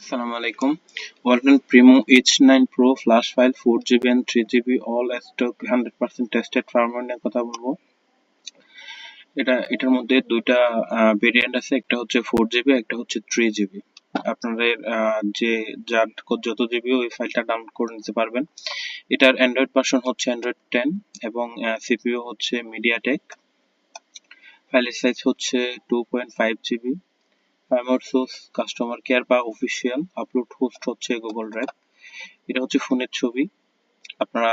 Assalamu alaikum. Walton Primo H9 Pro flash file 4 GB and 3 GB all stock 100% tested firmware নিয়ে কথা বলবো। এটার মধ্যে দুইটা ভেরিয়েন্ট আছে, একটা হচ্ছে 4 GB, একটা হচ্ছে 3 GB। আপনাদের যার যত জিবি ওই ফাইলটা ডাউনলোড করে নিতে পারবেন। এটার অ্যান্ড্রয়েড ভার্সন হচ্ছে অ্যান্ড্রয়েড 10 এবং সিপিইউ হচ্ছে মিডিয়াটেক। ফাইলের সাইজ হচ্ছে 2.5 GB। Primary source customer care বা অফিসিয়াল, আপলোড হোস্ট হচ্ছে গুগল ড্রাইভ। এটা হচ্ছে ফোনের ছবি, আপনারা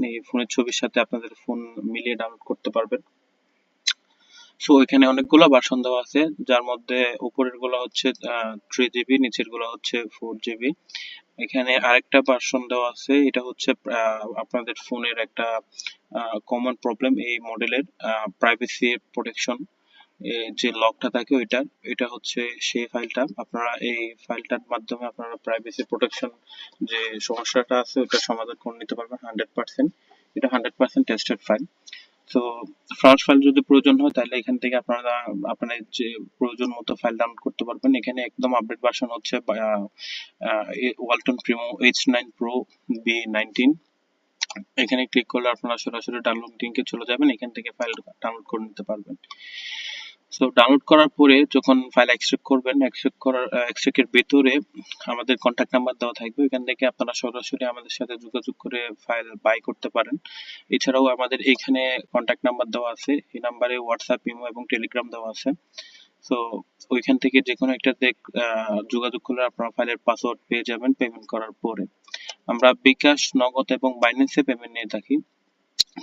এই ফোনের ছবির সাথে আপনাদের ফোন মিলিয়ে ডাউনলোড করতে পারবেন। সো এখানে অনেকগুলো ভার্সন দেওয়া আছে, যার মধ্যে উপরের গুলো হচ্ছে 3 GB, নিচের গুলো হচ্ছে 4 GB। এখানে আরেকটা ভার্সন দেওয়া আছে, এটা হচ্ছে আপনাদের ফোনের একটা কমন প্রবলেম এই মডেলের, প্রাইভেসি প্রোটেকশন যে লকটা থাকে এটা হচ্ছে সেই ফাইলটা। আপনারা এই ফাইলটার মাধ্যমে আপনারা প্রাইভেসি প্রোটেকশন যে সমস্যাটা আছে ওটা সমাধান করে নিতে পারবেন 100%। এটা 100% টেস্টেড ফাইল। তো ফ্লাশ ফাইল যদি প্রয়োজন হয় তাহলে এখান থেকে আপনারা আপনার যে প্রয়োজন মতো ফাইল ডাউনলোড করতে পারবেন। এখানে একদম আপডেট ভার্সন হচ্ছে Walton Primo H9 Pro B19। এখানে ক্লিক করলে আপনারা সরাসরি ডাউনলোড লিংকে চলে যাবেন, এখান থেকে ফাইল ডাউনলোড করে নিতে পারবেন। সো ডাউনলোড করার পরে যখন ফাইল এক্সট্রাক্ট করবেন, এক্সট্রাক্টের ভেতরে আমাদের কন্ট্যাক্ট নাম্বার দেওয়া থাকবে, এখান থেকে আপনারা সরাসরি আমাদের সাথে যোগাযোগ করে ফাইল বাই করতে পারেন। এছাড়াও আমাদের এখানে কন্ট্যাক্ট নাম্বার দেওয়া আছে, এই নাম্বারে হোয়াটসঅ্যাপ, ইমো এবং টেলিগ্রাম দেওয়া আছে। সো ওইখান থেকে যে কোনো একটাতে যোগাযোগ করলে আপনারা ফাইলের পাসওয়ার্ড পেয়ে যাবেন পেমেন্ট করার পরে। আমরা বিকাশ, নগদ এবং বাইন্যান্সে পেমেন্ট নিয়ে থাকি।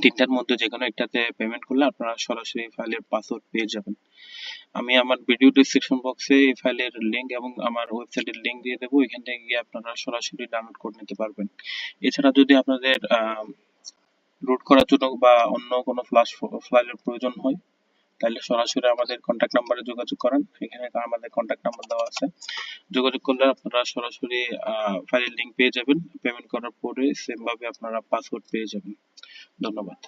তিনটার মধ্যে যে কোনো একটাতে পেমেন্ট করলে আপনারা সরাসরি ফাইলের পাসওয়ার্ড পেয়ে যাবেন। আমি আমার ভিডিও ডেসক্রিপশন বক্সে এই ফাইলের লিংক এবং আমার ওয়েবসাইটের লিংক দিয়ে দেবো, এখান থেকে গিয়ে আপনারা সরাসরি ডাউনলোড করে নিতে পারবেন। এছাড়া যদি আপনাদের রুট করার জন্য বা অন্য কোনো ফাইলের প্রয়োজন হয় তাহলে সরাসরি আমাদের কন্ট্যাক্ট নাম্বারে যোগাযোগ করেন, এখানে আমাদের কন্ট্যাক্ট নাম্বার দেওয়া আছে। যোগাযোগ করলে আপনারা সরাসরি ফাইলের লিংক পেয়ে যাবেন, পেমেন্ট করার পরে সেম ভাবে আপনারা পাসওয়ার্ড পেয়ে যাবেন। ধন্যবাদ।